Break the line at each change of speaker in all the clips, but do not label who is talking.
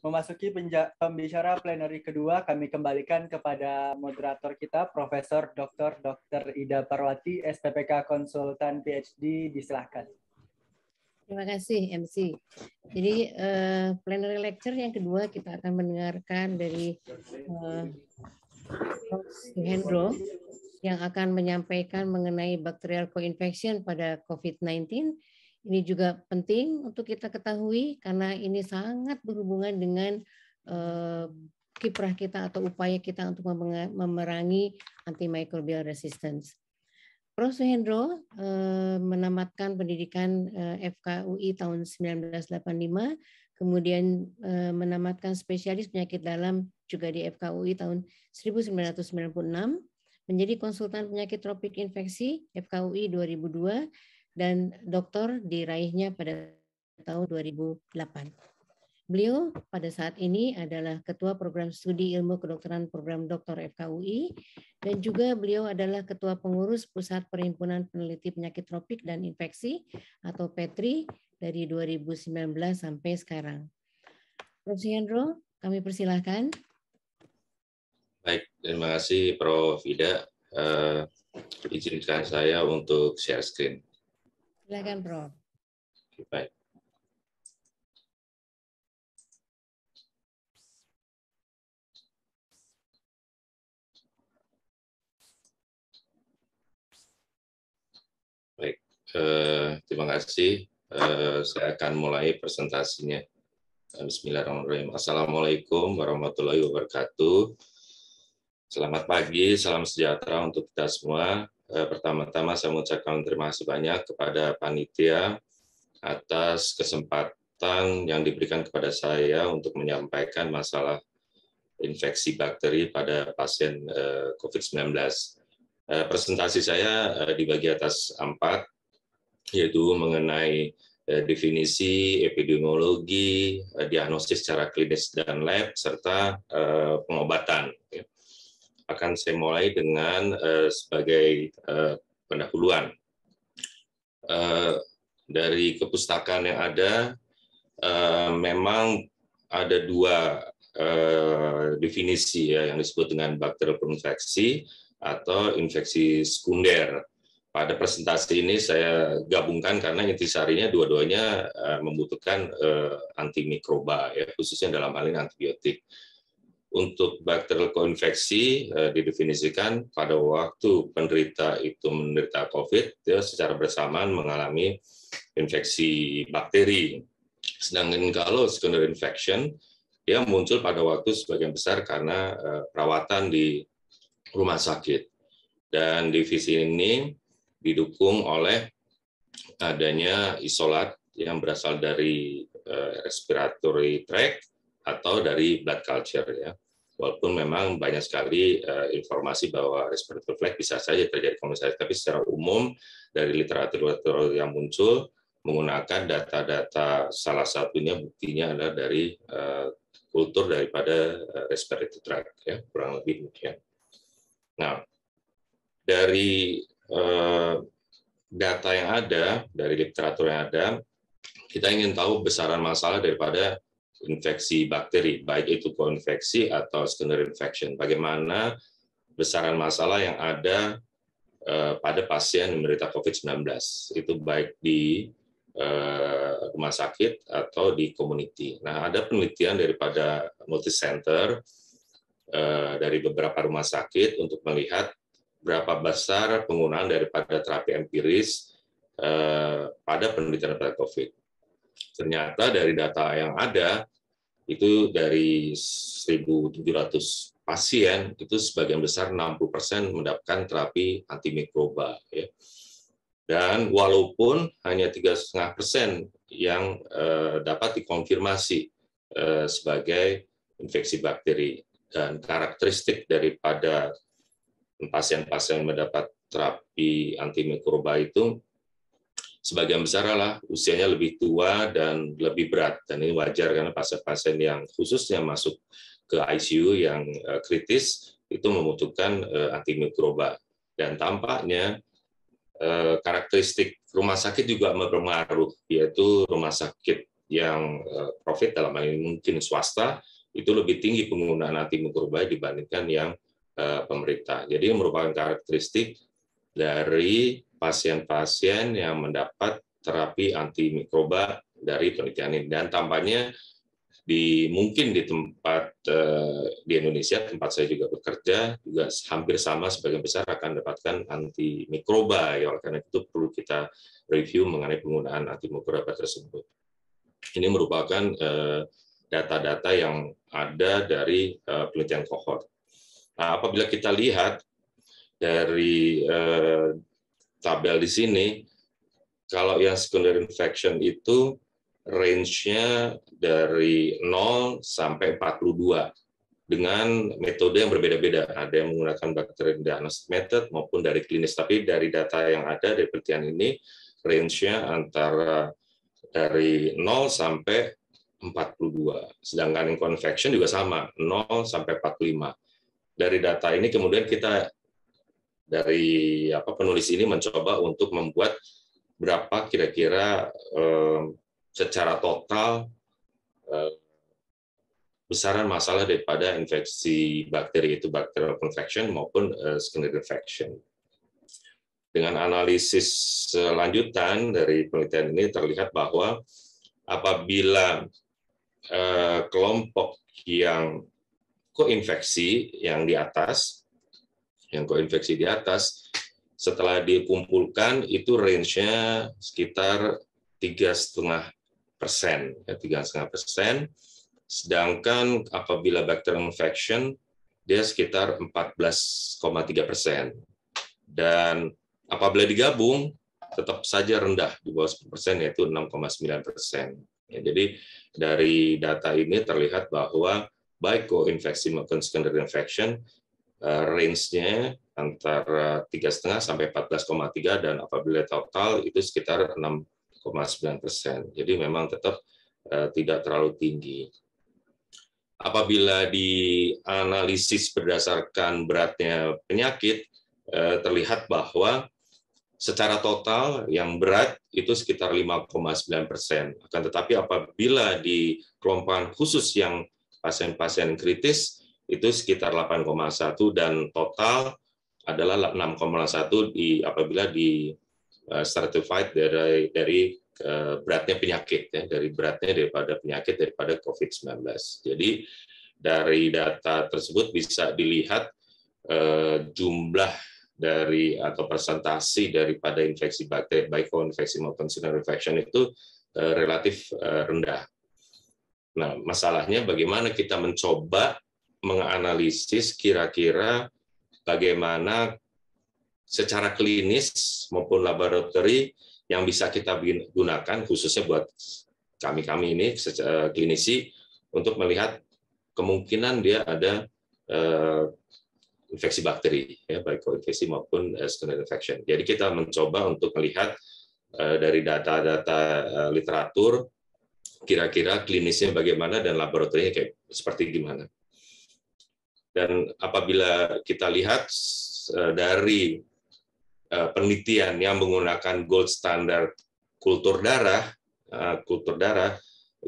memasuki pembicara plenary kedua, kami kembalikan kepada moderator kita, Profesor Dr. Ida Parwati, SPPK Konsultan PhD, disilahkan.
Terima kasih MC. Jadi plenary lecture yang kedua kita akan mendengarkan dari Prof. Suhendro yang akan menyampaikan mengenai bacterial co-infection pada COVID-19. Ini juga penting untuk kita ketahui karena ini sangat berhubungan dengan kiprah kita atau upaya kita untuk memerangi antimicrobial resistance. Prof. Suhendro menamatkan pendidikan FKUI tahun 1985, kemudian menamatkan spesialis penyakit dalam juga di FKUI tahun 1996, menjadi konsultan penyakit tropik infeksi FKUI 2002, dan doktor diraihnya pada tahun 2008. Beliau pada saat ini adalah Ketua Program Studi Ilmu Kedokteran Program Doktor FKUI, dan juga beliau adalah Ketua Pengurus Pusat Perhimpunan Peneliti Penyakit Tropik dan Infeksi atau PETRI dari 2019 sampai sekarang. Prof. Suhendro, kami persilahkan.
Baik, terima kasih Prof. Ida. Izinkan saya untuk share screen.
Silakan, Prof.
Baik. Baik, terima kasih. Saya akan mulai presentasinya. Bismillahirrahmanirrahim. Assalamualaikum warahmatullahi wabarakatuh. Selamat pagi, salam sejahtera untuk kita semua. Pertama-tama saya mengucapkan terima kasih banyak kepada panitia atas kesempatan yang diberikan kepada saya untuk menyampaikan masalah infeksi bakteri pada pasien COVID-19. Presentasi saya dibagi atas 4, yaitu mengenai definisi, epidemiologi, diagnosis secara klinis dan lab, serta pengobatan. Akan saya mulai dengan sebagai pendahuluan. Dari kepustakaan yang ada, memang ada 2 definisi ya, yang disebut dengan bakteri infeksi atau infeksi sekunder. Pada presentasi ini saya gabungkan karena intisarinya dua-duanya membutuhkan antimikroba, ya, khususnya dalam hal ini antibiotik. Untuk bakteri koinfeksi didefinisikan pada waktu penderita itu menderita COVID, dia secara bersamaan mengalami infeksi bakteri. Sedangkan kalau secondary infection, dia muncul pada waktu sebagian besar karena perawatan di rumah sakit. Dan divisi ini didukung oleh adanya isolat yang berasal dari respiratory tract atau dari blood culture, ya. Walaupun memang banyak sekali informasi bahwa respiratory tract bisa saja terjadi komunikasi, tapi secara umum dari literatur yang muncul menggunakan data-data, salah satunya buktinya adalah dari kultur daripada respiratory tract, ya, kurang lebih demikian. Nah, dari data yang ada, dari literatur yang ada, kita ingin tahu besaran masalah daripada infeksi bakteri, baik itu koinfeksi atau secondary infection. Bagaimana besaran masalah yang ada pada pasien yang menderita COVID-19, itu baik di rumah sakit atau di community. Nah, ada penelitian daripada multicenter dari beberapa rumah sakit untuk melihat berapa besar penggunaan daripada terapi empiris pada penelitian pada COVID. Ternyata dari data yang ada, itu dari 1.700 pasien, itu sebagian besar 60% mendapatkan terapi antimikroba. Ya. Dan walaupun hanya 3,5% yang dapat dikonfirmasi sebagai infeksi bakteri, dan karakteristik daripada pasien-pasien yang mendapat terapi antimikroba itu sebagian besar adalah usianya lebih tua dan lebih berat, dan ini wajar karena pasien-pasien yang khususnya masuk ke ICU yang kritis itu membutuhkan antimikroba. Dan tampaknya karakteristik rumah sakit juga berpengaruh, yaitu rumah sakit yang profit dalam hal ini mungkin swasta itu lebih tinggi penggunaan antimikroba dibandingkan yang pemerintah. Jadi merupakan karakteristik dari pasien-pasien yang mendapat terapi antimikroba dari penelitian ini. Dan tampaknya mungkin di tempat di Indonesia, tempat saya juga bekerja, juga hampir sama, sebagian besar akan mendapatkan antimikroba. Ya, oleh karena itu perlu kita review mengenai penggunaan antimikroba tersebut. Ini merupakan data-data yang ada dari penelitian kohort. Nah, apabila kita lihat dari tabel di sini, kalau yang secondary infection itu range-nya dari 0 sampai 42 dengan metode yang berbeda-beda. Ada yang menggunakan bacterial diagnostic method maupun dari klinis. Tapi dari data yang ada dari penelitian ini, range-nya antara dari 0 sampai 42. Sedangkan yang co-infection juga sama, 0 sampai 45. Dari data ini kemudian kita dari penulis ini mencoba untuk membuat berapa kira-kira secara total besaran masalah daripada infeksi bakteri, itu bacterial infection maupun secondary infection. Dengan analisis lanjutan dari penelitian ini terlihat bahwa apabila kelompok yang koinfeksi yang di atas, setelah dikumpulkan itu range-nya sekitar 3,5%, sedangkan apabila bacterial infection dia sekitar 14,3%, dan apabila digabung tetap saja rendah di bawah 10%, yaitu 6,9%. Ya, jadi dari data ini terlihat bahwa baik koinfeksi maupun secondary infection range-nya antara 3,5 sampai 14,3, dan apabila total itu sekitar 6,9%. Jadi memang tetap tidak terlalu tinggi. Apabila dianalisis berdasarkan beratnya penyakit, terlihat bahwa secara total yang berat itu sekitar 5,9%. Akan tetapi apabila di kelompokan khusus yang pasien-pasien kritis itu sekitar 8,1, dan total adalah 6,1 apabila di stratified dari beratnya penyakit, ya, dari beratnya daripada penyakit daripada COVID-19. Jadi dari data tersebut bisa dilihat jumlah dari atau presentasi daripada infeksi bakteri baik infeksi maupun secondary infection itu relatif rendah. Nah, masalahnya bagaimana kita mencoba menganalisis kira-kira bagaimana secara klinis maupun laboratori yang bisa kita gunakan khususnya buat kami ini klinisi untuk melihat kemungkinan dia ada infeksi bakteri, ya, baik koinfeksi maupun secondary infection. Jadi kita mencoba untuk melihat dari data-data literatur kira-kira klinisnya bagaimana dan laboratorinya kayak seperti gimana. Dan apabila kita lihat dari penelitian yang menggunakan gold standard kultur darah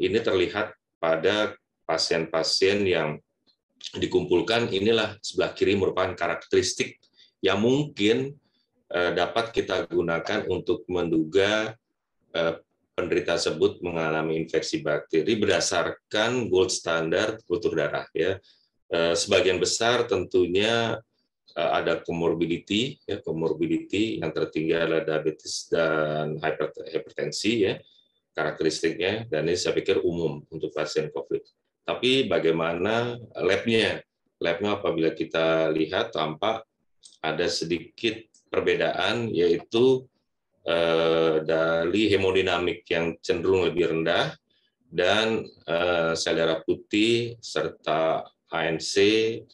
ini terlihat pada pasien-pasien yang dikumpulkan. Inilah sebelah kiri merupakan karakteristik yang mungkin dapat kita gunakan untuk menduga penderita tersebut mengalami infeksi bakteri berdasarkan gold standard kultur darah, ya. Sebagian besar tentunya ada comorbidity, ya, comorbidity yang tertinggi adalah diabetes dan hipertensi, ya, karakteristiknya, dan ini saya pikir umum untuk pasien COVID. Tapi bagaimana labnya? Labnya apabila kita lihat tampak ada sedikit perbedaan, yaitu dari hemodinamik yang cenderung lebih rendah dan sel darah putih serta ANC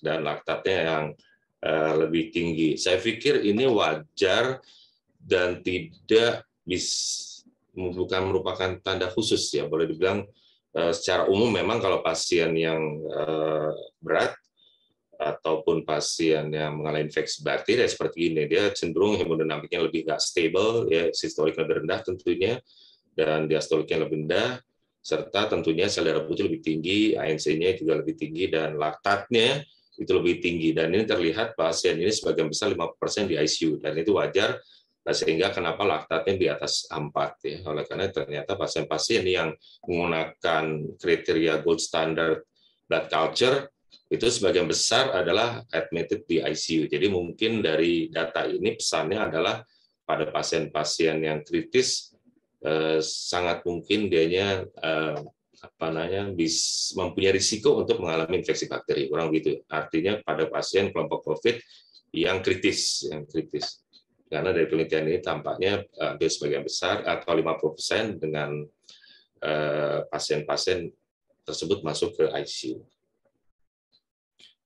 dan laktatnya yang lebih tinggi. Saya pikir ini wajar dan bukan merupakan tanda khusus, ya, boleh dibilang secara umum memang kalau pasien yang berat ataupun pasien yang mengalami infeksi bakteri seperti ini, dia cenderung hemodinamiknya lebih nggak stable, ya, sistoliknya lebih rendah tentunya, dan diastoliknya lebih rendah, serta tentunya sel darah putih lebih tinggi, ANC-nya juga lebih tinggi, dan laktatnya itu lebih tinggi. Dan ini terlihat pasien ini sebagian besar 50% di ICU, dan itu wajar, sehingga kenapa laktatnya di atas 4 ya. Oleh karena ternyata pasien-pasien yang menggunakan kriteria gold standard blood culture itu sebagian besar adalah admitted di ICU. Jadi mungkin dari data ini pesannya adalah pada pasien-pasien yang kritis sangat mungkin dianya mempunyai risiko untuk mengalami infeksi bakteri, kurang begitu. Artinya pada pasien kelompok COVID yang kritis. Karena dari penelitian ini tampaknya hampir sebagian besar atau 50% dengan pasien-pasien tersebut masuk ke ICU.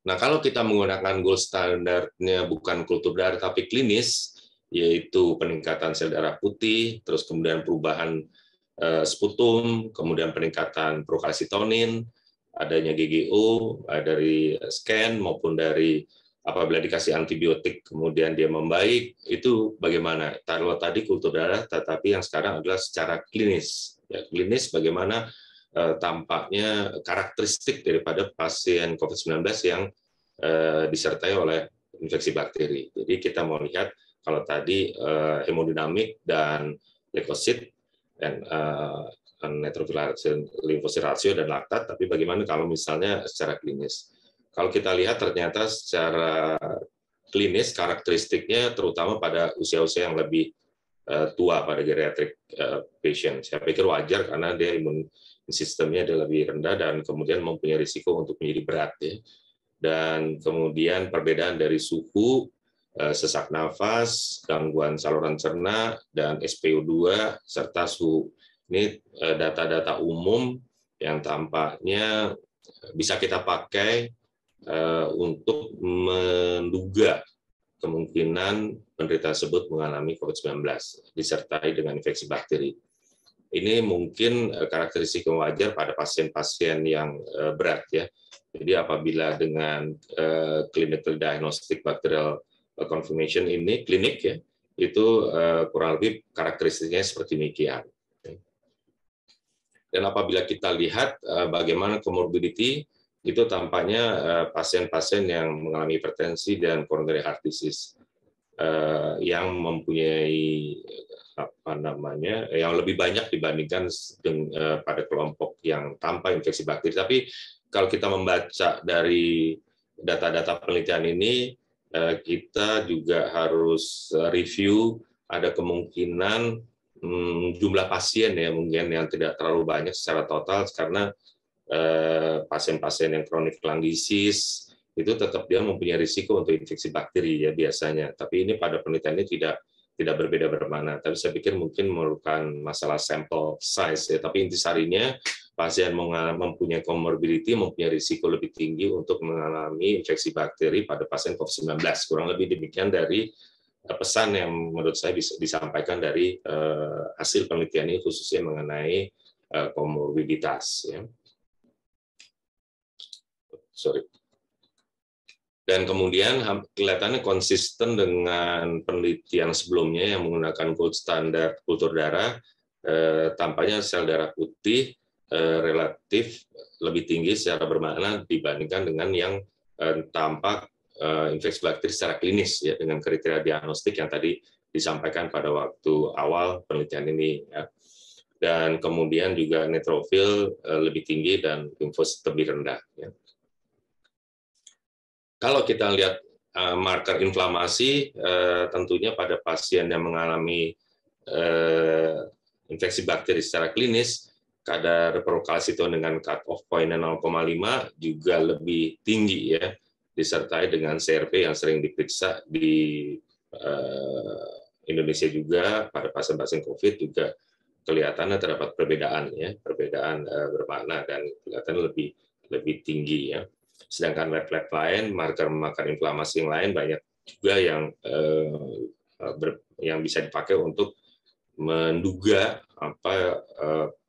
Nah, kalau kita menggunakan gold standarnya bukan kultur darah tapi klinis, yaitu peningkatan sel darah putih, terus kemudian perubahan sputum, kemudian peningkatan prokalsitonin, adanya GGO dari scan maupun dari apabila dikasih antibiotik kemudian dia membaik, itu bagaimana? Kalau tadi kultur darah, tetapi yang sekarang adalah secara klinis. Ya, klinis bagaimana tampaknya karakteristik daripada pasien COVID-19 yang disertai oleh infeksi bakteri. Jadi kita mau lihat kalau tadi hemodinamik dan leukosit dan neutrophil limfosit rasio dan laktat, tapi bagaimana kalau misalnya secara klinis? Kalau kita lihat ternyata secara klinis karakteristiknya terutama pada usia-usia yang lebih tua, pada geriatric patient. Saya pikir wajar karena dia imun sistemnya dia lebih rendah dan kemudian mempunyai risiko untuk menjadi berat ya. Dan kemudian perbedaan dari suhu, sesak nafas, gangguan saluran cerna, dan SpO2 serta suhu. Ini data-data umum yang tampaknya bisa kita pakai untuk menduga kemungkinan penderita tersebut mengalami COVID-19 disertai dengan infeksi bakteri. Ini mungkin karakteristik yang wajar pada pasien-pasien yang berat ya. Jadi apabila dengan clinical diagnostic bacterial confirmation ini klinik ya, itu kurang lebih karakteristiknya seperti demikian. Dan apabila kita lihat bagaimana comorbidity, itu tampaknya pasien-pasien yang mengalami hipertensi dan coronary heart disease yang mempunyai yang lebih banyak dibandingkan pada kelompok yang tanpa infeksi bakteri. Tapi kalau kita membaca dari data-data penelitian ini, kita juga harus review ada kemungkinan jumlah pasien ya mungkin yang tidak terlalu banyak secara total karena pasien-pasien yang kronik lung disease itu tetap dia mempunyai risiko untuk infeksi bakteri ya biasanya. Tapi ini pada penelitian ini tidak berbeda bermakna. Tapi saya pikir mungkin memerlukan masalah sample size ya. Tapi intisarinya pasien mempunyai comorbidity, mempunyai risiko lebih tinggi untuk mengalami infeksi bakteri pada pasien COVID-19. Kurang lebih demikian dari pesan yang menurut saya bisa disampaikan dari hasil penelitian ini khususnya mengenai komorbiditas. Ya. Dan kemudian kelihatannya konsisten dengan penelitian sebelumnya yang menggunakan gold standard kultur darah, tampaknya sel darah putih relatif lebih tinggi secara bermakna dibandingkan dengan yang tampak infeksi bakteri secara klinis ya dengan kriteria diagnostik yang tadi disampaikan pada waktu awal penelitian ini. Ya. Dan kemudian juga neutrofil lebih tinggi dan limfosit lebih rendah. Ya. Kalau kita lihat marker inflamasi, tentunya pada pasien yang mengalami infeksi bakteri secara klinis, kadar prokalsiton dengan cut-off point 0,5 juga lebih tinggi ya, disertai dengan CRP yang sering diperiksa di Indonesia juga pada pasien-pasien COVID juga kelihatannya terdapat perbedaan ya, perbedaan bermakna dan kelihatannya lebih tinggi ya. Sedangkan lab lain, marker-marker inflamasi yang lain banyak juga yang bisa dipakai untuk menduga apa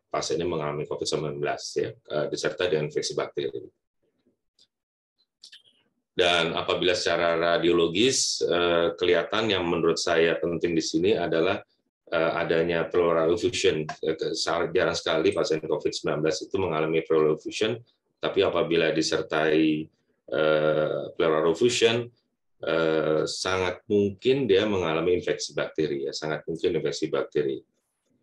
pasiennya mengalami COVID-19 ya, disertai dengan infeksi bakteri. Dan apabila secara radiologis kelihatan yang menurut saya penting di sini adalah adanya pleural effusion. Jarang sekali pasien COVID-19 itu mengalami pleural effusion, tapi apabila disertai pleural effusion, sangat mungkin dia mengalami infeksi bakteri, ya, sangat mungkin infeksi bakteri.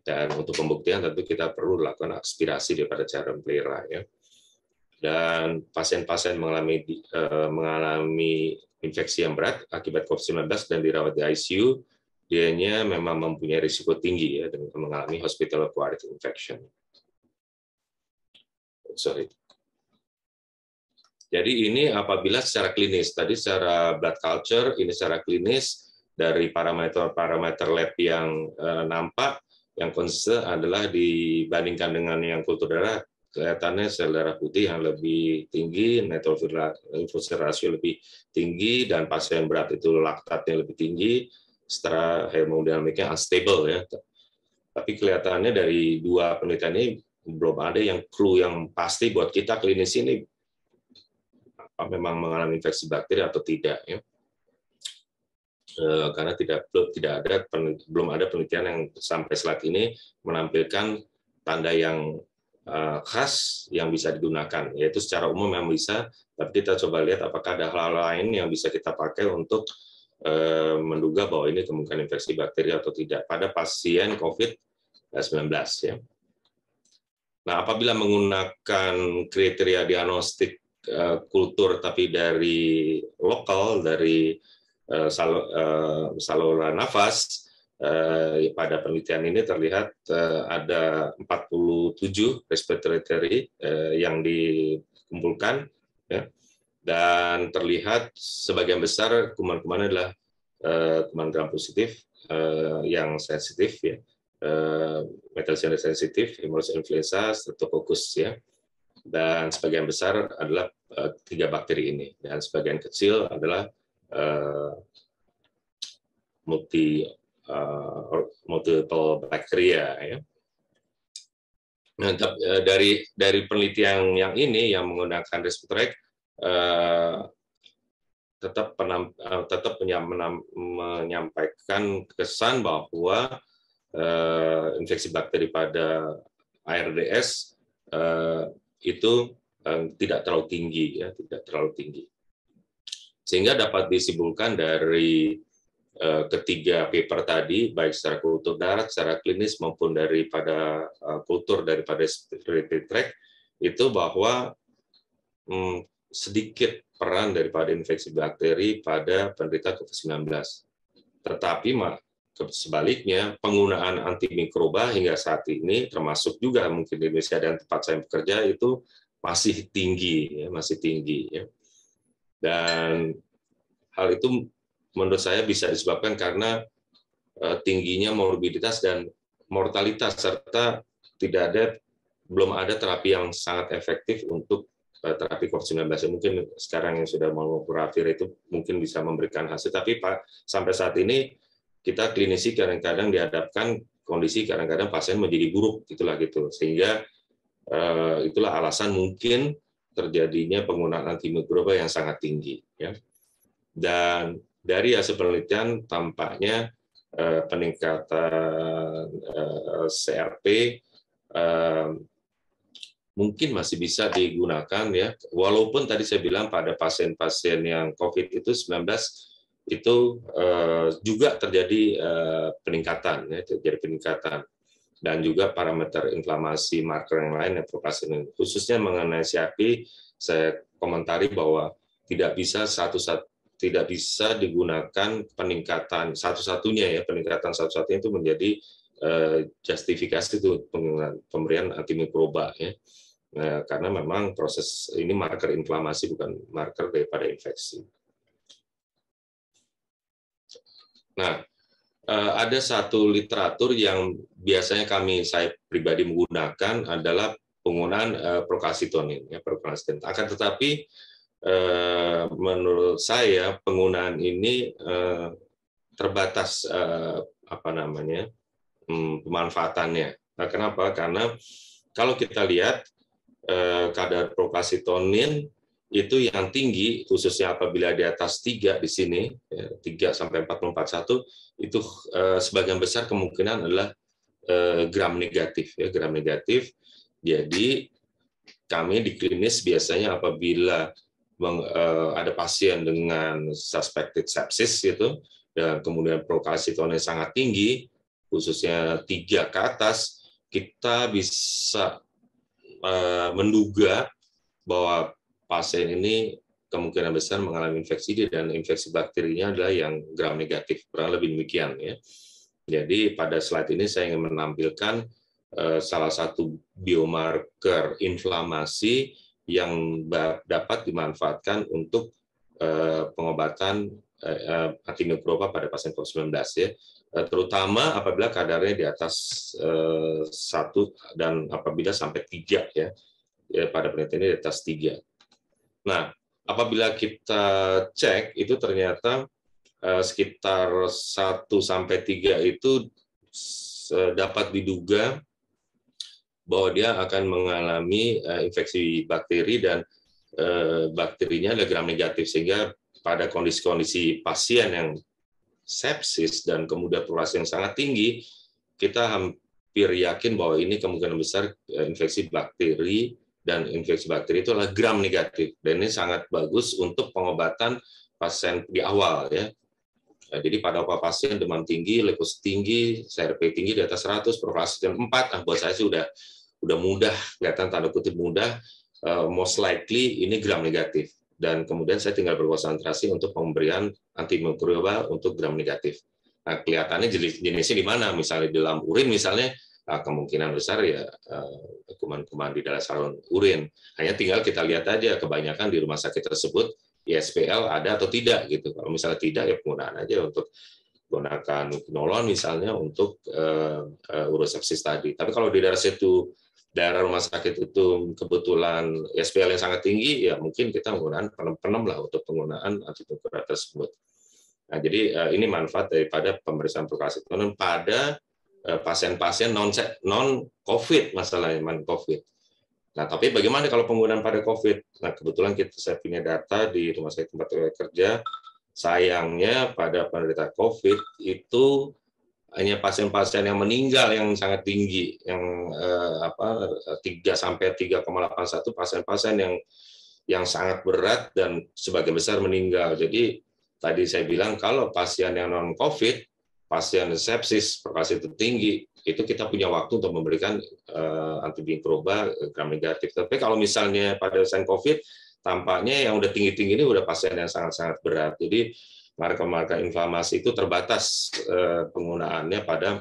Dan untuk pembuktian tentu kita perlu lakukan aspirasi daripada cairan pleura, ya. Dan pasien-pasien mengalami infeksi yang berat akibat COVID-19 dan dirawat di ICU, dianya memang mempunyai risiko tinggi, ya, dengan mengalami hospital-acquired infection. Sorry. Jadi ini apabila secara klinis, tadi secara blood culture, ini secara klinis dari parameter lab yang nampak, yang konsisten adalah dibandingkan dengan yang kultur darah, kelihatannya sel darah putih yang lebih tinggi, neutrophil lymphocyte ratio lebih tinggi, dan pasien berat itu laktatnya lebih tinggi, secara hemodinamiknya unstable, ya. Tapi kelihatannya dari dua penelitian ini belum ada yang clue yang pasti buat kita klinis ini memang mengalami infeksi bakteri atau tidak, ya. Karena belum ada penelitian yang sampai saat ini menampilkan tanda yang khas yang bisa digunakan, yaitu secara umum yang bisa, tapi kita coba lihat apakah ada hal lain yang bisa kita pakai untuk menduga bahwa ini kemungkinan infeksi bakteri atau tidak pada pasien COVID-19, ya. Nah, apabila menggunakan kriteria diagnostik kultur tapi dari lokal, dari saluran nafas, pada penelitian ini terlihat ada 47 respiratory yang dikumpulkan, ya, dan terlihat sebagian besar kuman-kuman adalah kuman gram positif yang sensitif, ya, methicillin sensitif, Haemophilus influenza, Streptococcus, ya. Dan sebagian besar adalah 3 bakteri ini, dan sebagian kecil adalah multiple bacteria, ya. Nah, dari penelitian yang ini yang menggunakan respiratory tetap menyampaikan kesan bahwa infeksi bakteri pada ARDS itu tidak terlalu tinggi, ya, tidak terlalu tinggi. Sehingga dapat disimpulkan dari ketiga paper tadi, baik secara kultur darah, secara klinis maupun daripada kultur daripada respiratory tract, itu bahwa sedikit peran daripada infeksi bakteri pada penderita COVID-19. Tetapi sebaliknya, penggunaan antimikroba hingga saat ini, termasuk juga mungkin di Indonesia dan tempat saya bekerja, itu masih tinggi, ya, masih tinggi, ya. Dan hal itu menurut saya bisa disebabkan karena tingginya morbiditas dan mortalitas, serta belum ada terapi yang sangat efektif untuk terapi COVID-19. Mungkin sekarang yang sudah molnupiravir itu mungkin bisa memberikan hasil, tapi sampai saat ini kita klinisi kadang-kadang dihadapkan kondisi kadang-kadang pasien menjadi buruk, itulah gitu. Sehingga itulah alasan mungkin terjadinya penggunaan antimikroba yang sangat tinggi, ya. Dan dari hasil penelitian tampaknya peningkatan CRP mungkin masih bisa digunakan, ya, walaupun tadi saya bilang pada pasien-pasien yang COVID itu 19 itu juga terjadi peningkatan, ya, terjadi peningkatan, dan juga parameter inflamasi marker yang lain yang pasien khususnya mengenai CRP, saya komentari bahwa tidak bisa digunakan peningkatan satu-satunya, ya, peningkatan satu-satunya itu menjadi justifikasi itu pemberian antimikroba, ya. Karena memang proses ini marker inflamasi bukan marker daripada infeksi. Nah, ada satu literatur yang biasanya saya pribadi menggunakan adalah penggunaan procalcitonin, ya, procalcitonin. Akan tetapi menurut saya penggunaan ini terbatas pemanfaatannya. Nah, kenapa? Karena kalau kita lihat kadar procalcitonin itu yang tinggi, khususnya apabila di atas 3 di sini, 3 sampai 441, itu sebagian besar kemungkinan adalah gram negatif. Ya, gram negatif. Jadi kami di klinis biasanya apabila ada pasien dengan suspected sepsis gitu, dan kemudian procalcitonin sangat tinggi, khususnya 3 ke atas, kita bisa menduga bahwa pasien ini kemungkinan besar mengalami infeksi dan infeksi bakterinya adalah yang gram negatif, kurang lebih demikian ya. Jadi pada slide ini saya ingin menampilkan salah satu biomarker inflamasi yang dapat dimanfaatkan untuk pengobatan antimikroba pada pasien COVID-19 ya. Terutama apabila kadarnya di atas 1 dan apabila sampai 3 ya. Pada penelitian ini di atas 3. Nah, apabila kita cek itu ternyata sekitar 1 sampai 3 itu dapat diduga bahwa dia akan mengalami infeksi bakteri dan bakterinya adalah gram negatif, sehingga pada kondisi-kondisi pasien yang sepsis dan kemudian populasi yang sangat tinggi, kita hampir yakin bahwa ini kemungkinan besar infeksi bakteri, dan infeksi bakteri itu adalah gram negatif, dan ini sangat bagus untuk pengobatan pasien di awal ya. Jadi pada pasien demam tinggi, leukosit tinggi, CRP tinggi di atas 100, procalcitonin 4, buat saya sih udah mudah, kelihatan tanda kutip mudah, most likely ini gram negatif. Dan kemudian saya tinggal berkonsentrasi untuk pemberian antimikroba untuk gram negatif. Nah, kelihatannya jenisnya di mana? Misalnya di dalam urin misalnya, kemungkinan besar ya kuman-kuman di dalam saluran urin. Hanya tinggal kita lihat aja, kebanyakan di rumah sakit tersebut ISPL ada atau tidak gitu. Kalau misalnya tidak, ya penggunaan aja untuk gunakan quinolone misalnya untuk urus sepsis tadi. Tapi kalau di daerah rumah sakit itu kebetulan ISPL yang sangat tinggi, ya mungkin kita menggunakan penem-penem lah untuk penggunaan antimikroba tersebut. Nah, jadi ini manfaat daripada pemeriksaan procalcitonin pada pasien-pasien non-COVID, masalahnya non-COVID. Nah, tapi bagaimana kalau penggunaan pada COVID? Nah, kebetulan saya punya data di rumah sakit tempat saya kerja, sayangnya pada penderita COVID itu hanya pasien-pasien yang meninggal yang sangat tinggi, yang 3 sampai 3,81, pasien-pasien yang sangat berat dan sebagian besar meninggal. Jadi tadi saya bilang kalau pasien yang non-COVID, pasien sepsis, procalcitonin tinggi, itu kita punya waktu untuk memberikan antimikroba gram negatif. Tapi kalau misalnya pada pasien COVID, tampaknya yang udah tinggi-tinggi ini udah pasien yang sangat-sangat berat. Jadi marker-marker inflamasi itu terbatas penggunaannya pada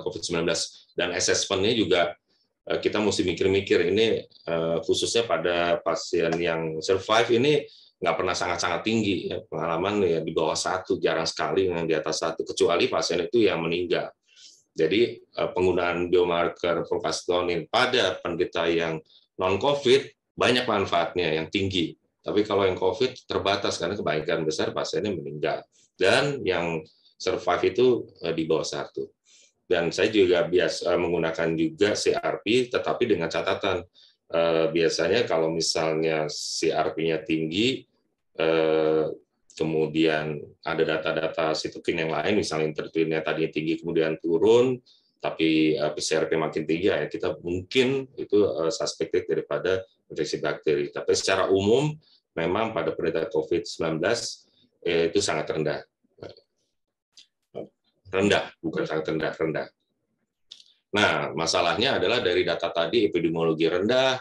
COVID-19. Dan assessment-nya juga kita mesti mikir-mikir ini khususnya pada pasien yang survive ini nggak pernah sangat-sangat tinggi, ya. Pengalaman ya di bawah 1, jarang sekali yang di atas 1, kecuali pasien itu yang meninggal. Jadi penggunaan biomarker procalcitonin pada penderita yang non-COVID banyak manfaatnya yang tinggi. Tapi kalau yang COVID terbatas karena kebanyakan besar pasiennya meninggal. Dan yang survive itu di bawah 1. Dan saya juga biasa menggunakan juga CRP, tetapi dengan catatan biasanya kalau misalnya CRP-nya tinggi, kemudian ada data-data sitokin yang lain, misalnya interleukinnya tadinya tinggi kemudian turun, tapi CRP makin tinggi, ya kita mungkin itu suspected daripada infeksi bakteri. Tapi secara umum memang pada penderita COVID-19 itu sangat rendah. Rendah, bukan sangat rendah, rendah. Nah, masalahnya adalah dari data tadi epidemiologi rendah,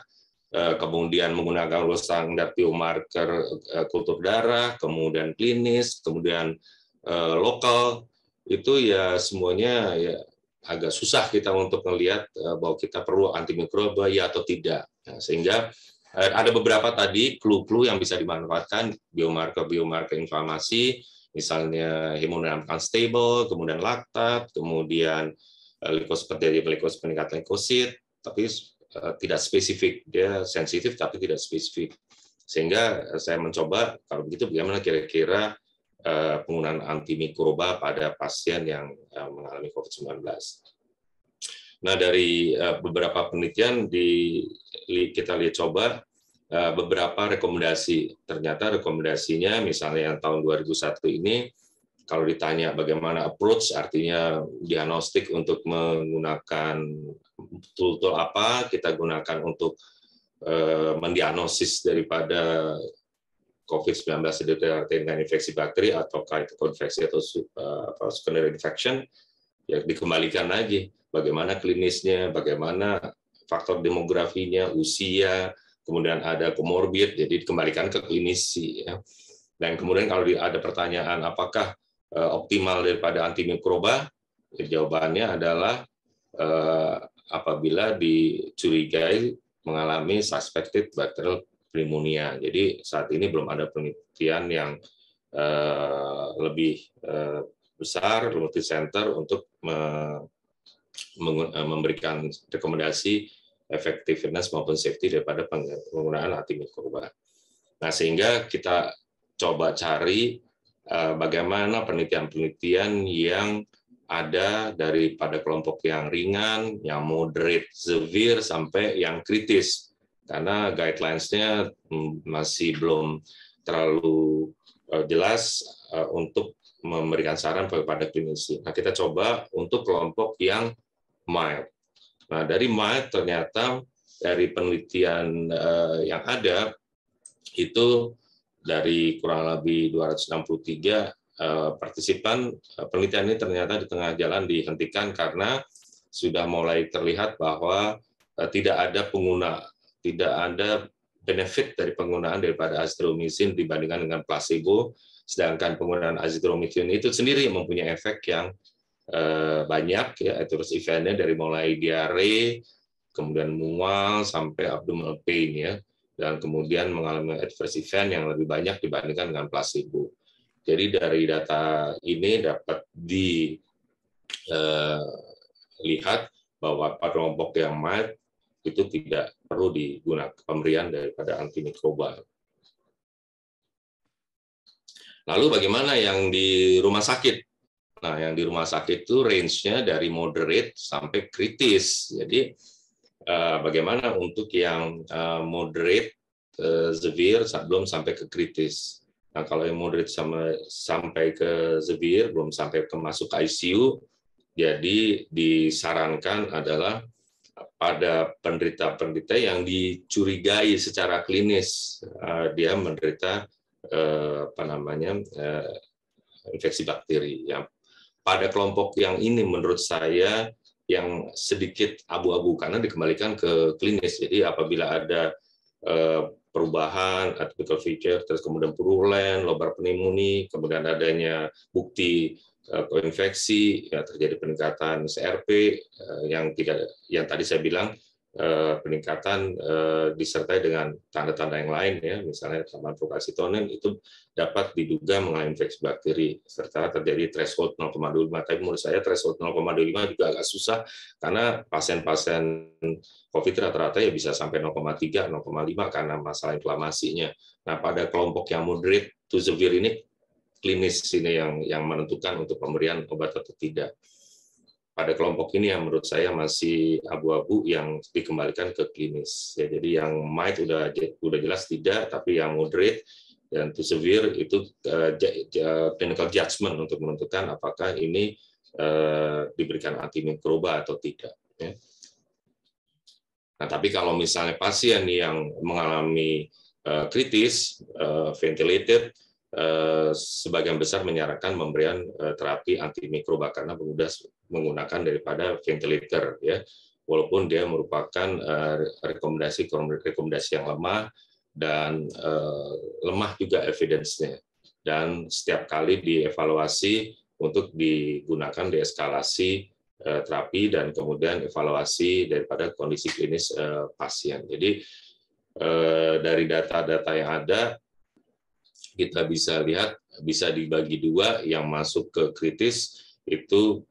kemudian menggunakan standar biomarker kultur darah, kemudian klinis, kemudian lokal, itu ya semuanya ya agak susah kita untuk melihat bahwa kita perlu antimikroba ya atau tidak. Nah, sehingga ada beberapa tadi clue-clue yang bisa dimanfaatkan, biomarker inflamasi, misalnya hemodinamik unstable, kemudian laktat, kemudian leukosit, peningkatan leukosit, tapi tidak spesifik, dia sensitif tapi tidak spesifik. Sehingga saya mencoba kalau begitu bagaimana kira-kira penggunaan antimikroba pada pasien yang mengalami COVID-19. Nah, dari beberapa penelitian kita lihat coba beberapa rekomendasi. Ternyata rekomendasinya misalnya yang tahun 2001 ini, kalau ditanya bagaimana approach, artinya diagnostik untuk menggunakan tool-tool apa kita gunakan untuk mendiagnosis daripada COVID-19 dengan infeksi bakteri ataukah itu konveksi atau secondary infection, ya dikembalikan lagi bagaimana klinisnya, bagaimana faktor demografinya, usia, kemudian ada komorbid, jadi dikembalikan ke klinisi. Ya. Dan kemudian kalau ada pertanyaan apakah optimal daripada antimikroba, jawabannya adalah apabila dicurigai mengalami suspected bacterial pneumonia. Jadi saat ini belum ada penelitian yang lebih besar, multi-center untuk memberikan rekomendasi effectiveness maupun safety daripada penggunaan antimikroba. Nah, sehingga kita coba cari bagaimana penelitian-penelitian yang ada daripada kelompok yang ringan, yang moderate, severe, sampai yang kritis. Karena guidelines-nya masih belum terlalu jelas untuk memberikan saran kepada klinisi. Nah, kita coba untuk kelompok yang mild. Nah, dari mild ternyata dari penelitian yang ada, itu dari kurang lebih 263 partisipan, penelitian ini ternyata di tengah jalan dihentikan karena sudah mulai terlihat bahwa tidak ada benefit dari penggunaan daripada azithromycin dibandingkan dengan placebo, sedangkan penggunaan azithromycin itu sendiri mempunyai efek yang banyak, ya, adverse event-nya dari mulai diare, kemudian mual sampai abdominal pain, ya, dan kemudian mengalami adverse event yang lebih banyak dibandingkan dengan placebo. Jadi dari data ini dapat dilihat bahwa pada kelompok yang mild itu tidak perlu digunakan pemberian daripada antimikroba. Lalu bagaimana yang di rumah sakit? Nah, yang di rumah sakit itu range-nya dari moderate sampai kritis. Jadi bagaimana untuk yang moderate, severe, belum sampai ke kritis. Nah, kalau yang moderate sampai ke severe, belum sampai ke masuk ICU, jadi disarankan adalah pada penderita-penderita yang dicurigai secara klinis dia menderita infeksi bakteri. Ya. Pada kelompok yang ini menurut saya yang sedikit abu-abu karena dikembalikan ke klinis. Jadi apabila ada perubahan atypical feature, terus kemudian purulent, lobar pneumonia, kemudian adanya bukti koinfeksi, ya, terjadi peningkatan CRP yang tadi saya bilang peningkatan disertai dengan tanda-tanda yang lain, ya, misalnya tambahan procalcitonin itu dapat diduga mengalami infeksi bakteri serta terjadi threshold 0,25. Tapi menurut saya threshold 0,25 juga agak susah karena pasien-pasien COVID rata-rata ya bisa sampai 0,3, 0,5 karena masalah inflamasinya. Nah, pada kelompok yang moderate to severe ini klinis ini yang menentukan untuk pemberian obat atau tidak. Pada kelompok ini yang menurut saya masih abu-abu yang dikembalikan ke klinis. Ya, jadi yang mild udah jelas tidak, tapi yang moderate dan to severe itu clinical judgment untuk menentukan apakah ini diberikan antimikroba atau tidak. Ya. Nah, tapi kalau misalnya pasien yang mengalami kritis, ventilated, sebagian besar menyarankan pemberian terapi antimikroba karena menggunakan daripada ventilator, ya, walaupun dia merupakan rekomendasi yang lemah dan lemah juga evidence-nya, dan setiap kali dievaluasi untuk digunakan deeskalasi terapi dan kemudian evaluasi daripada kondisi klinis pasien. Jadi dari data-data yang ada kita bisa lihat bisa dibagi dua, yang masuk ke kritis itu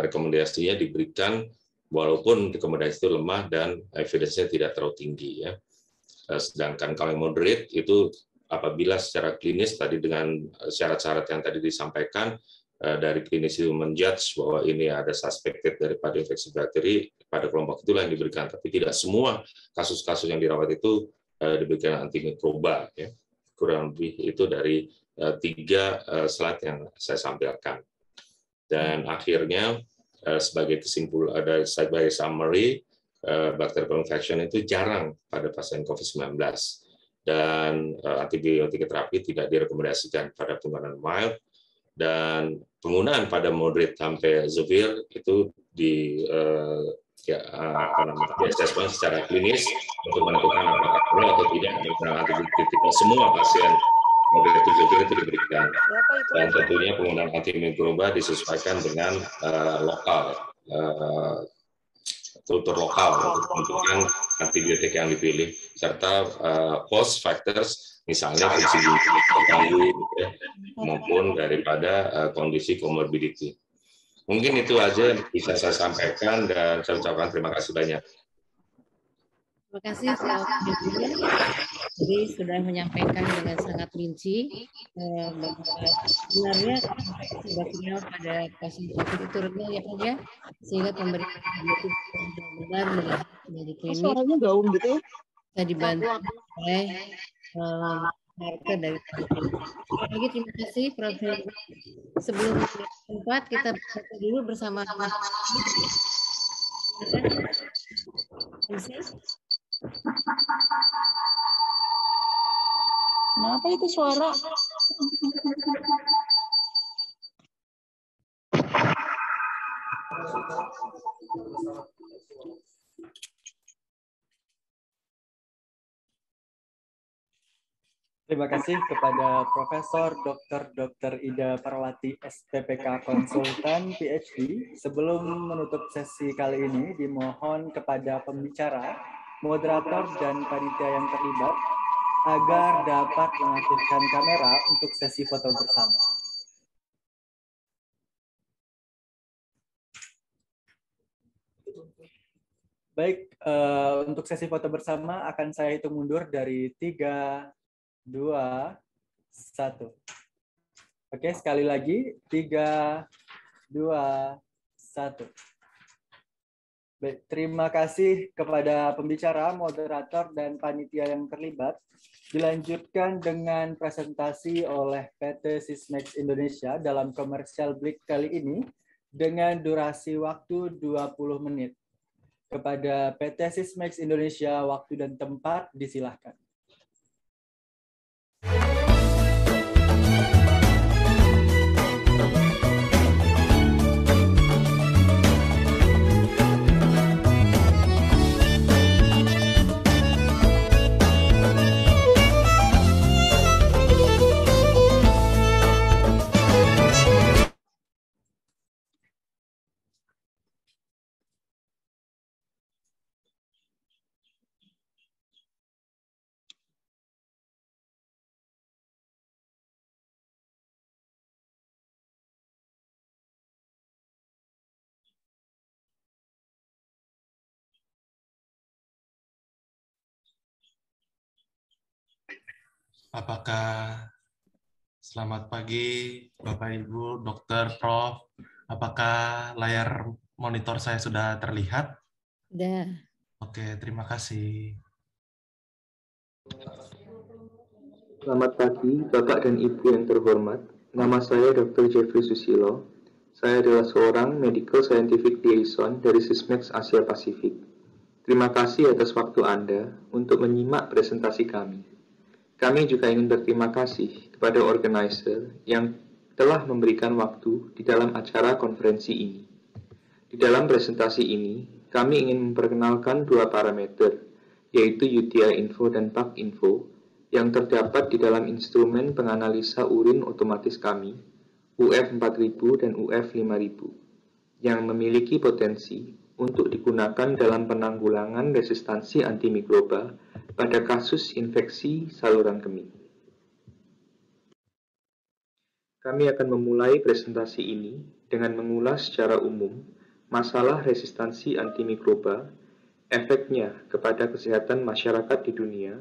rekomendasinya diberikan walaupun rekomendasi itu lemah dan evidence-nya tidak terlalu tinggi, ya. Sedangkan kalau yang moderate itu apabila secara klinis tadi dengan syarat-syarat yang tadi disampaikan dari klinis itu menjudge bahwa ini ada suspected daripada infeksi bakteri, pada kelompok itulah yang diberikan. Tapi tidak semua kasus-kasus yang dirawat itu diberikan antimikroba, ya. Kurang lebih itu dari 3 slide yang saya sampaikan. Dan akhirnya sebagai sebagai summary, bakteri co-infection itu jarang pada pasien COVID-19 dan antibiotik terapi tidak direkomendasikan pada penggunaan mild, dan penggunaan pada moderate sampai severe itu di assessment secara klinis untuk menentukan apakah perlu atau tidak penggunaan antibiotik. Semua pasien moderate to severe itu diberikan, dan tentunya penggunaan antimikroba disesuaikan dengan lokal, kultur lokal untuk menentukan antibiotik yang dipilih, serta host factors, misalnya fungsi ginjal terganggu, maupun daripada kondisi comorbidity. Mungkin itu aja yang bisa saya sampaikan, dan saya ucapkan terima kasih banyak.
Terima kasih Pak jadi sudah menyampaikan dengan sangat rinci bahwa sebenarnya bakterial pada pasien COVID itu rendah ya Pak ya, sehingga pemberian antibiotik benar-benar melihat dari klinis.
Suaranya gaung gitu ya?
Bisa dibantu oleh marker dari lagi. Terima kasih Prof. Sebelum tempat kita baca dulu bersama
Kenapa itu suara?
Terima kasih kepada Profesor Dr. Ida Parwati, SPPK Konsultan PhD. Sebelum menutup sesi kali ini, dimohon kepada pembicara, moderator, dan panitia yang terlibat agar dapat mengaktifkan kamera untuk sesi foto bersama. Baik, untuk sesi foto bersama akan saya hitung mundur dari 3, 2, 1. Oke, sekali lagi. 3, 2, 1. Baik, terima kasih kepada pembicara, moderator, dan panitia yang terlibat. Dilanjutkan dengan presentasi oleh PT Sysmex Indonesia dalam Commercial Break kali ini dengan durasi waktu 20 menit. Kepada PT Sysmex Indonesia, waktu dan tempat disilahkan.
Apakah selamat pagi Bapak Ibu, Dokter, Prof. Apakah layar monitor saya sudah terlihat?
Sudah.
Oke, terima kasih.
Selamat pagi Bapak dan Ibu yang terhormat. Nama saya Dr. Jeffrey Susilo. Saya adalah seorang Medical Scientific Liaison dari Sysmex Asia Pasifik. Terima kasih atas waktu Anda untuk menyimak presentasi kami. Kami juga ingin berterima kasih kepada organizer yang telah memberikan waktu di dalam acara konferensi ini. Di dalam presentasi ini, kami ingin memperkenalkan 2 parameter, yaitu UTI info dan PAC info, yang terdapat di dalam instrumen penganalisa urin otomatis kami, UF4000 dan UF5000, yang memiliki potensi untuk digunakan dalam penanggulangan resistansi antimikroba pada kasus infeksi saluran kemih. Kami akan memulai presentasi ini dengan mengulas secara umum masalah resistansi antimikroba, efeknya kepada kesehatan masyarakat di dunia,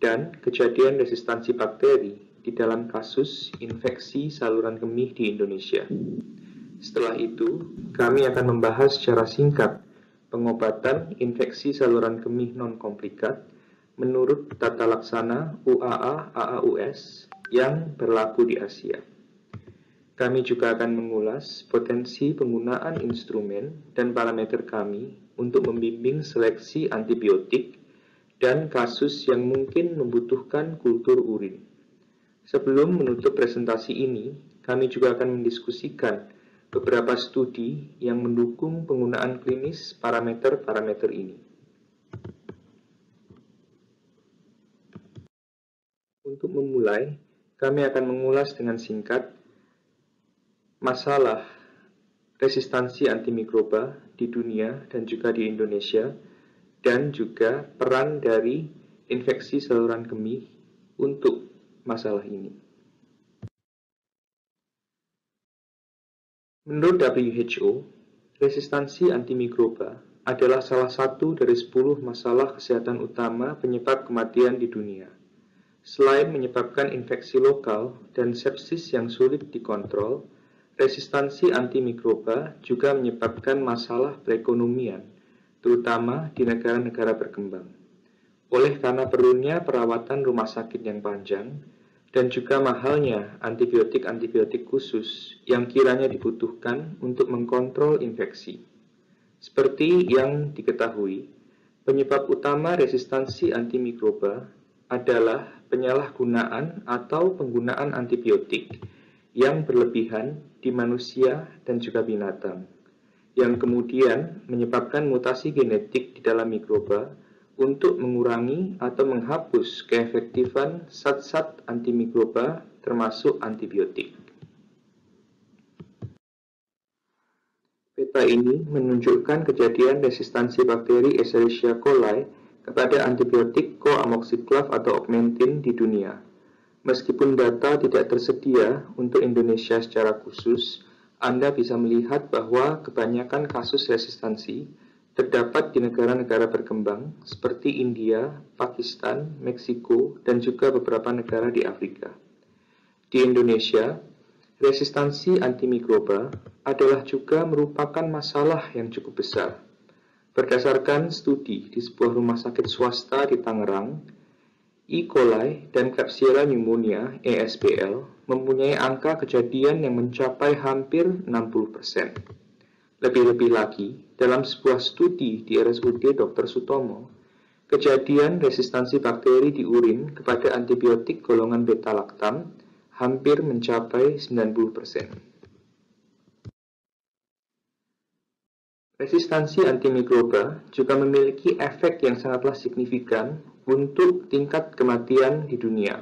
dan kejadian resistansi bakteri di dalam kasus infeksi saluran kemih di Indonesia. Setelah itu, kami akan membahas secara singkat pengobatan infeksi saluran kemih non-komplikat menurut tata laksana UAA-AAUS yang berlaku di Asia. Kami juga akan mengulas potensi penggunaan instrumen dan parameter kami untuk membimbing seleksi antibiotik dan kasus yang mungkin membutuhkan kultur urin. Sebelum menutup presentasi ini, kami juga akan mendiskusikan beberapa studi yang mendukung penggunaan klinis parameter-parameter ini. Untuk memulai, kami akan mengulas dengan singkat masalah resistansi antimikroba di dunia dan juga di Indonesia, dan juga peran dari infeksi saluran kemih untuk masalah ini. Menurut WHO, resistansi antimikroba adalah salah satu dari 10 masalah kesehatan utama penyebab kematian di dunia. Selain menyebabkan infeksi lokal dan sepsis yang sulit dikontrol, resistansi antimikroba juga menyebabkan masalah perekonomian, terutama di negara-negara berkembang. Oleh karena perlunya perawatan rumah sakit yang panjang, dan juga mahalnya antibiotik-antibiotik khusus yang kiranya dibutuhkan untuk mengkontrol infeksi. Seperti yang diketahui, penyebab utama resistansi antimikroba adalah penyalahgunaan atau penggunaan antibiotik yang berlebihan di manusia dan juga binatang, yang kemudian menyebabkan mutasi genetik di dalam mikroba untuk mengurangi atau menghapus keefektifan zat-zat antimikroba termasuk antibiotik. Peta ini menunjukkan kejadian resistansi bakteri Escherichia coli kepada antibiotik coamoxiclav atau Augmentin di dunia. Meskipun data tidak tersedia untuk Indonesia secara khusus, Anda bisa melihat bahwa kebanyakan kasus resistansi terdapat di negara-negara berkembang seperti India, Pakistan, Meksiko, dan juga beberapa negara di Afrika. Di Indonesia, resistansi antimikroba adalah juga merupakan masalah yang cukup besar. Berdasarkan studi di sebuah rumah sakit swasta di Tangerang, E. coli dan Klebsiella pneumonia (ESBL) mempunyai angka kejadian yang mencapai hampir 60%. Lebih-lebih lagi, dalam sebuah studi di RSUD Dr. Sutomo, kejadian resistansi bakteri di urin kepada antibiotik golongan beta-laktam hampir mencapai 90%. Resistansi antimikroba juga memiliki efek yang sangatlah signifikan untuk tingkat kematian di dunia.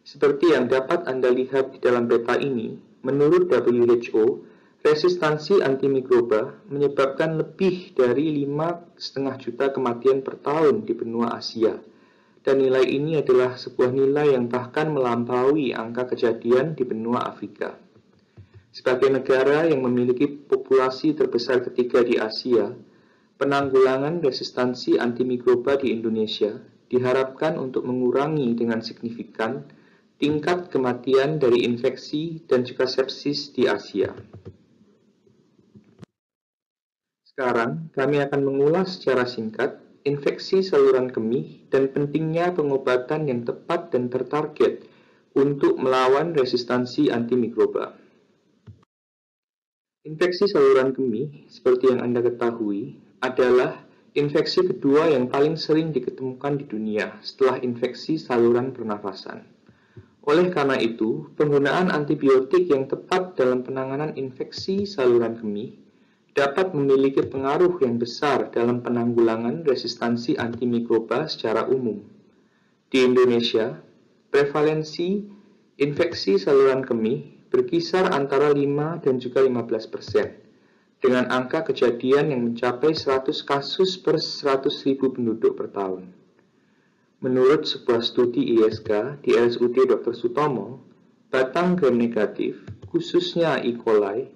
Seperti yang dapat Anda lihat di dalam peta ini, menurut WHO, resistansi antimikroba menyebabkan lebih dari 5,5 juta kematian per tahun di benua Asia. Dan nilai ini adalah sebuah nilai yang bahkan melampaui angka kejadian di benua Afrika. Sebagai negara yang memiliki populasi terbesar ketiga di Asia, penanggulangan resistansi antimikroba di Indonesia diharapkan untuk mengurangi dengan signifikan tingkat kematian dari infeksi dan juga sepsis di Asia. Sekarang, kami akan mengulas secara singkat infeksi saluran kemih dan pentingnya pengobatan yang tepat dan tertarget untuk melawan resistansi antimikroba. Infeksi saluran kemih, seperti yang Anda ketahui, adalah infeksi kedua yang paling sering diketemukan di dunia setelah infeksi saluran pernafasan. Oleh karena itu, penggunaan antibiotik yang tepat dalam penanganan infeksi saluran kemih dapat memiliki pengaruh yang besar dalam penanggulangan resistansi antimikroba secara umum. Di Indonesia, prevalensi infeksi saluran kemih berkisar antara 5 dan juga 15%, dengan angka kejadian yang mencapai 100 kasus per 100.000 penduduk per tahun. Menurut sebuah studi ISK di RSUD Dr. Sutomo, batang gram negatif, khususnya E. coli,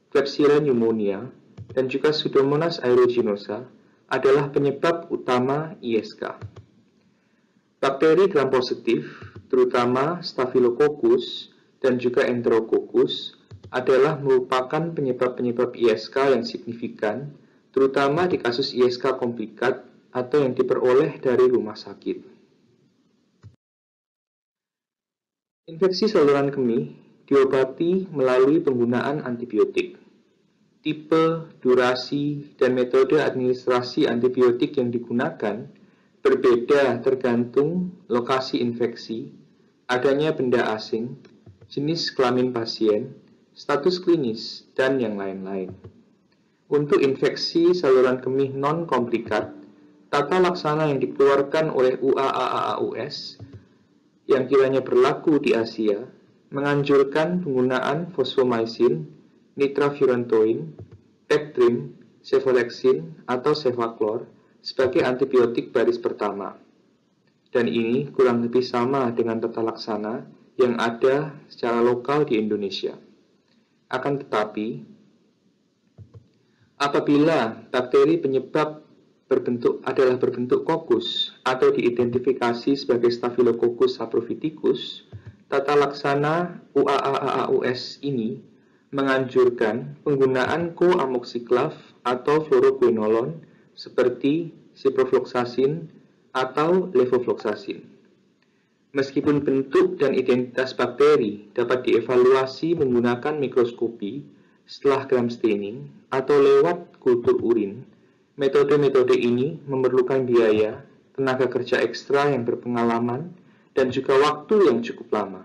Klebsiella pneumonia, dan juga Pseudomonas aeruginosa adalah penyebab utama ISK. Bakteri gram positif, terutama Staphylococcus dan juga Enterococcus, adalah merupakan penyebab-penyebab ISK yang signifikan, terutama di kasus ISK komplikat atau yang diperoleh dari rumah sakit. Infeksi saluran kemih diobati melalui penggunaan antibiotik. Tipe, durasi, dan metode administrasi antibiotik yang digunakan berbeda tergantung lokasi infeksi, adanya benda asing, jenis kelamin pasien, status klinis, dan yang lain-lain. Untuk infeksi saluran kemih non-komplikat, tata laksana yang dikeluarkan oleh UAAAUS yang kiranya berlaku di Asia menganjurkan penggunaan fosfomycin, nitrofurantoin, peptrim, cefalexin, atau cefaclor sebagai antibiotik baris pertama. Dan ini kurang lebih sama dengan tata laksana yang ada secara lokal di Indonesia. Akan tetapi, apabila bakteri penyebab adalah berbentuk kokus atau diidentifikasi sebagai Staphylococcus saprophyticus, tata laksana UAAAUS ini menganjurkan penggunaan coamoxiclav atau fluoroquinolone seperti ciprofloxacin atau levofloxacin. Meskipun bentuk dan identitas bakteri dapat dievaluasi menggunakan mikroskopi setelah gram staining atau lewat kultur urin, metode-metode ini memerlukan biaya, tenaga kerja ekstra yang berpengalaman, dan juga waktu yang cukup lama.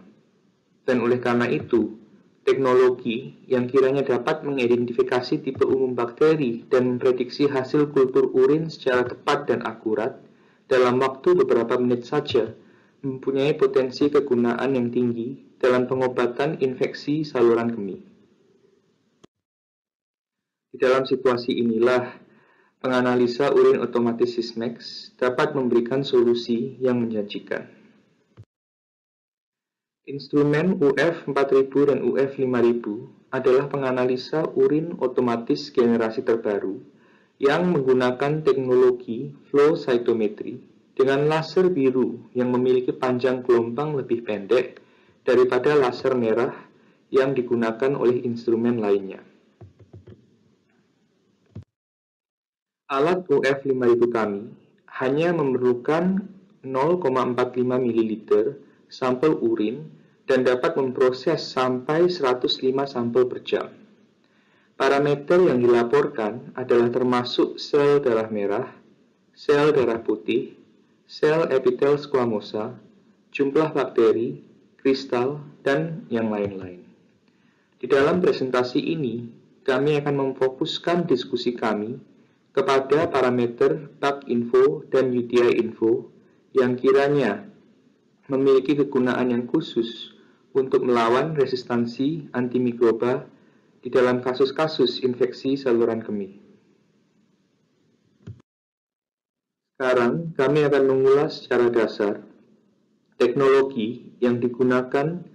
Dan oleh karena itu, teknologi yang kiranya dapat mengidentifikasi tipe umum bakteri dan memprediksi hasil kultur urin secara tepat dan akurat dalam waktu beberapa menit saja mempunyai potensi kegunaan yang tinggi dalam pengobatan infeksi saluran kemih. Di dalam situasi inilah, penganalisa urin otomatis Sysmex dapat memberikan solusi yang menjanjikan. Instrumen UF4000 dan UF5000 adalah penganalisa urin otomatis generasi terbaru yang menggunakan teknologi flow cytometry dengan laser biru yang memiliki panjang gelombang lebih pendek daripada laser merah yang digunakan oleh instrumen lainnya. Alat UF5000 kami hanya memerlukan 0,45 ml sampel urin dan dapat memproses sampai 105 sampel per jam. Parameter yang dilaporkan adalah termasuk sel darah merah, sel darah putih, sel epitel squamosa, jumlah bakteri, kristal, dan yang lain-lain. Di dalam presentasi ini, kami akan memfokuskan diskusi kami kepada parameter BAC-info dan UTI-info yang kiranya memiliki kegunaan yang khusus untuk melawan resistansi antimikroba di dalam kasus-kasus infeksi saluran kemih. Sekarang, kami akan mengulas secara dasar teknologi yang digunakan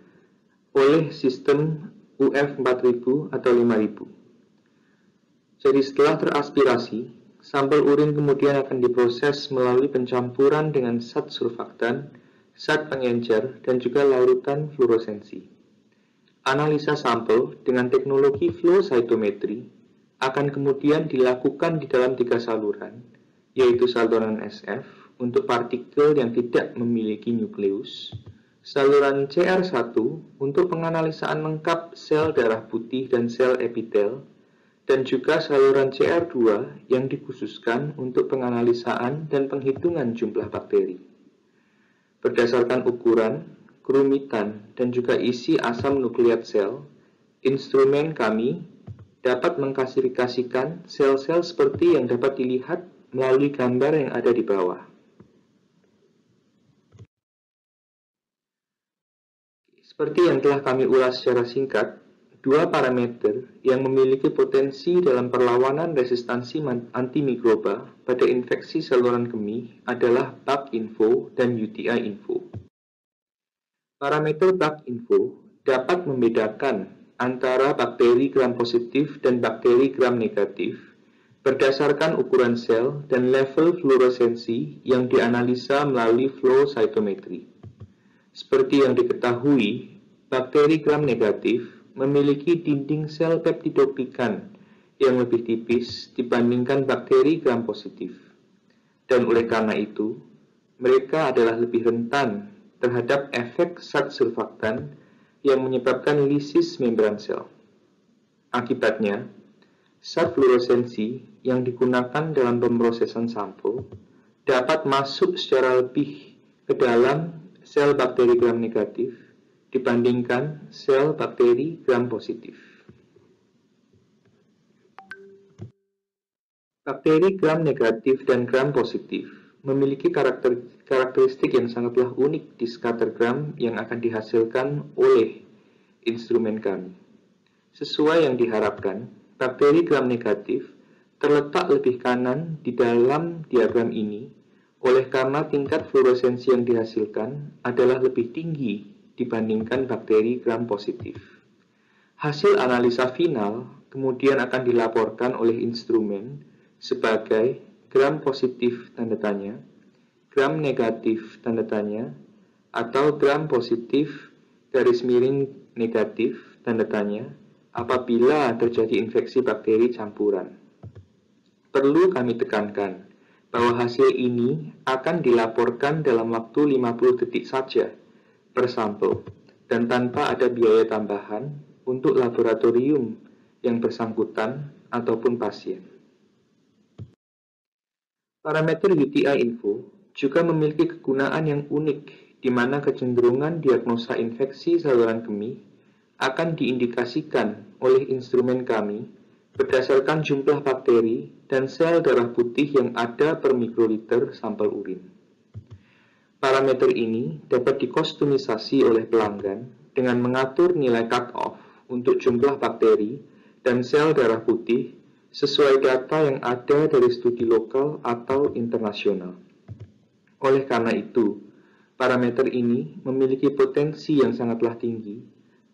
oleh sistem UF4000 atau 5000. Jadi setelah teraspirasi, sampel urin kemudian akan diproses melalui pencampuran dengan zat surfaktan, zat pengencer, dan juga larutan fluoresensi. Analisa sampel dengan teknologi flow cytometry akan kemudian dilakukan di dalam 3 saluran, yaitu saluran SF untuk partikel yang tidak memiliki nukleus, saluran CR1 untuk penganalisaan lengkap sel darah putih dan sel epitel, dan juga saluran CR2 yang dikhususkan untuk penganalisaan dan penghitungan jumlah bakteri. Berdasarkan ukuran, kerumitan, dan juga isi asam nukleat sel, instrumen kami dapat mengklasifikasikan sel-sel seperti yang dapat dilihat melalui gambar yang ada di bawah. Seperti yang telah kami ulas secara singkat, 2 parameter yang memiliki potensi dalam perlawanan resistansi antimikroba pada infeksi saluran kemih adalah BAC-info dan UTI-info. Parameter BAC-info dapat membedakan antara bakteri gram positif dan bakteri gram negatif berdasarkan ukuran sel dan level fluoresensi yang dianalisa melalui flow cytometry. Seperti yang diketahui, bakteri gram negatif memiliki dinding sel peptidoglikan yang lebih tipis dibandingkan bakteri gram positif. Dan oleh karena itu, mereka adalah lebih rentan terhadap efek zat surfaktan yang menyebabkan lisis membran sel. Akibatnya, zat fluoresensi yang digunakan dalam pemrosesan sampel dapat masuk secara lebih ke dalam sel bakteri gram negatif dibandingkan sel bakteri gram positif. Bakteri gram negatif dan gram positif memiliki karakteristik yang sangatlah unik di scattergram yang akan dihasilkan oleh instrumen kami. Sesuai yang diharapkan, bakteri gram negatif terletak lebih kanan di dalam diagram ini oleh karena tingkat fluoresensi yang dihasilkan adalah lebih tinggi dibandingkan bakteri gram positif. Hasil analisa final kemudian akan dilaporkan oleh instrumen sebagai gram positif tanda tanya, gram negatif tanda tanya, atau gram positif garis miring negatif tanda tanya apabila terjadi infeksi bakteri campuran. Perlu kami tekankan bahwa hasil ini akan dilaporkan dalam waktu 50 detik saja per sampel dan tanpa ada biaya tambahan untuk laboratorium yang bersangkutan ataupun pasien. Parameter UTI info juga memiliki kegunaan yang unik di mana kecenderungan diagnosa infeksi saluran kemih akan diindikasikan oleh instrumen kami berdasarkan jumlah bakteri dan sel darah putih yang ada per mikroliter sampel urin. Parameter ini dapat dikostumisasi oleh pelanggan dengan mengatur nilai cut-off untuk jumlah bakteri dan sel darah putih sesuai data yang ada dari studi lokal atau internasional. Oleh karena itu, parameter ini memiliki potensi yang sangatlah tinggi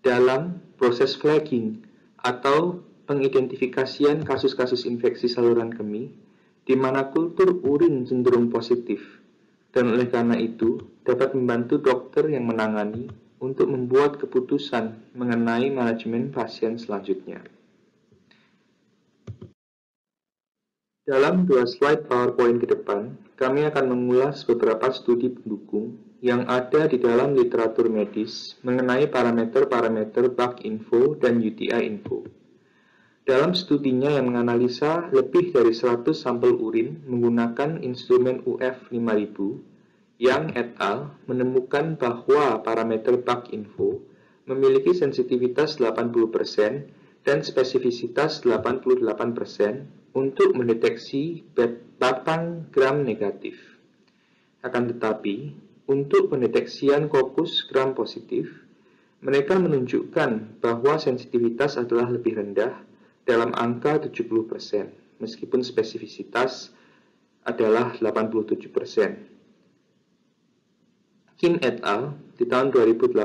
dalam proses flagging atau pengidentifikasian kasus-kasus infeksi saluran kemih di mana kultur urin cenderung positif, dan oleh karena itu dapat membantu dokter yang menangani untuk membuat keputusan mengenai manajemen pasien selanjutnya. Dalam 2 slide PowerPoint ke depan, kami akan mengulas beberapa studi pendukung yang ada di dalam literatur medis mengenai parameter-parameter BAC info dan UTI info. Dalam studinya yang menganalisa lebih dari 100 sampel urin menggunakan instrumen UF5000, Yang et al. Menemukan bahwa parameter BAC info memiliki sensitivitas 80% dan spesifisitas 88% untuk mendeteksi batang gram negatif. Akan tetapi, untuk pendeteksian kokus gram positif, mereka menunjukkan bahwa sensitivitas adalah lebih rendah dalam angka 70%, meskipun spesifisitas adalah 87%. Kim et al. Di tahun 2018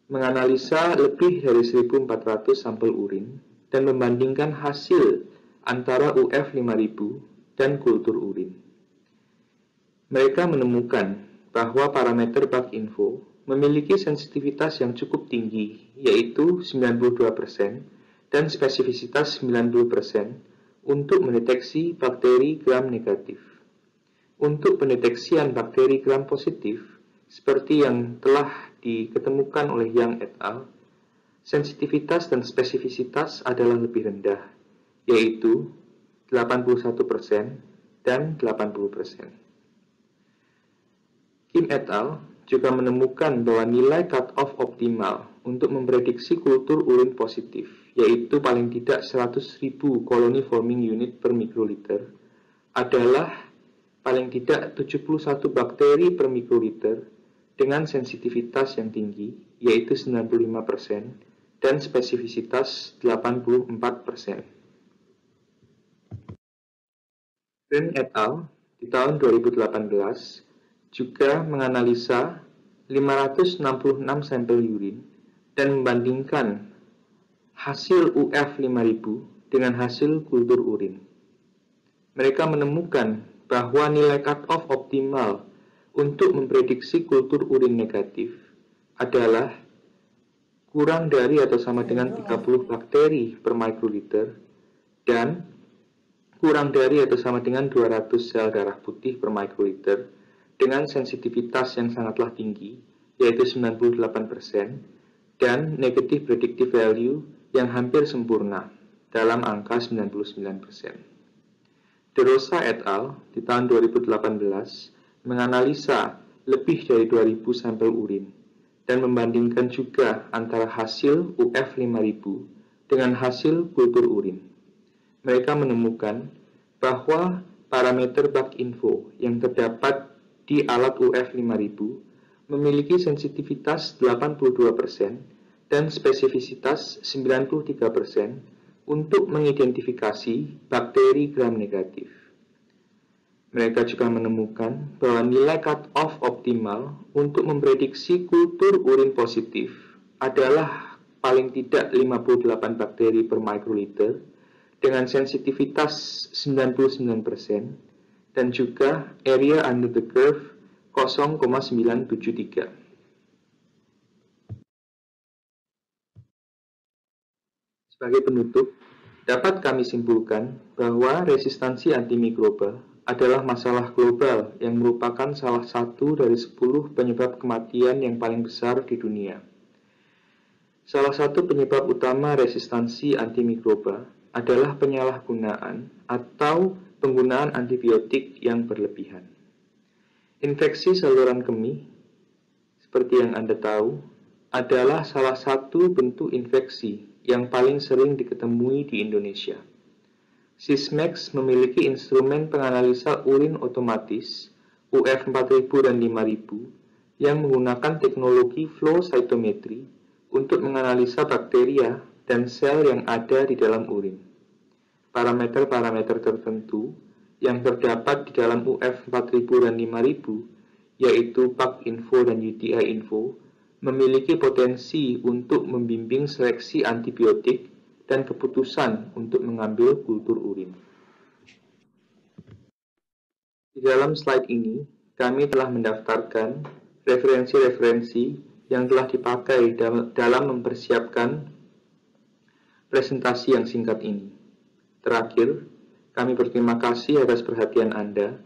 menganalisa lebih dari 1.400 sampel urin dan membandingkan hasil antara UF5000 dan kultur urin. Mereka menemukan bahwa parameter BAC info memiliki sensitivitas yang cukup tinggi, yaitu 92% dan spesifisitas 90% untuk mendeteksi bakteri gram negatif. Untuk pendeteksian bakteri gram positif, seperti yang telah diketemukan oleh Yang et al., sensitivitas dan spesifisitas adalah lebih rendah, yaitu 81% dan 80%. Kim et al. Juga menemukan bahwa nilai cut-off optimal untuk memprediksi kultur urin positif, yaitu paling tidak 100.000 koloni forming unit per mikroliter, adalah paling tidak 71 bakteri per mikroliter dengan sensitivitas yang tinggi, yaitu 95%, dan spesifisitas 84%. Ren et al. Di tahun 2018 juga menganalisa 566 sampel urin dan membandingkan hasil UF5000 dengan hasil kultur urin. Mereka menemukan bahwa nilai cut-off optimal untuk memprediksi kultur urin negatif adalah kurang dari atau sama dengan 30 bakteri per mikroliter dan kurang dari atau sama dengan 200 sel darah putih per mikroliter dengan sensitivitas yang sangatlah tinggi, yaitu 98%, dan negative predictive value yang hampir sempurna dalam angka 99%. De Rosa et al. Di tahun 2018 menganalisa lebih dari 2.000 sampel urin dan membandingkan juga antara hasil UF5000 dengan hasil kultur urin. Mereka menemukan bahwa parameter BACINFO yang terdapat di alat UF5000 memiliki sensitivitas 82% dan spesifisitas 93% untuk mengidentifikasi bakteri gram negatif. Mereka juga menemukan bahwa nilai cut-off optimal untuk memprediksi kultur urin positif adalah paling tidak 58 bakteri per mikroliter dengan sensitivitas 99% dan juga area under the curve 0,973. Sebagai penutup, dapat kami simpulkan bahwa resistansi antimikroba adalah masalah global yang merupakan salah satu dari 10 penyebab kematian yang paling besar di dunia. Salah satu penyebab utama resistansi antimikroba adalah penyalahgunaan atau penggunaan antibiotik yang berlebihan. Infeksi saluran kemih, seperti yang Anda tahu, adalah salah satu bentuk infeksi yang paling sering diketemui di Indonesia. Sysmex memiliki instrumen penganalisa urin otomatis UF4000 dan 5000 yang menggunakan teknologi flow cytometry untuk menganalisa bakteria dan sel yang ada di dalam urin. Parameter-parameter tertentu yang terdapat di dalam UF4000 dan 5000, yaitu BACINFO dan UTI-info, memiliki potensi untuk membimbing seleksi antibiotik dan keputusan untuk mengambil kultur urin. Di dalam slide ini, kami telah mendaftarkan referensi-referensi yang telah dipakai dalam mempersiapkan presentasi yang singkat ini. Terakhir, kami berterima kasih atas perhatian Anda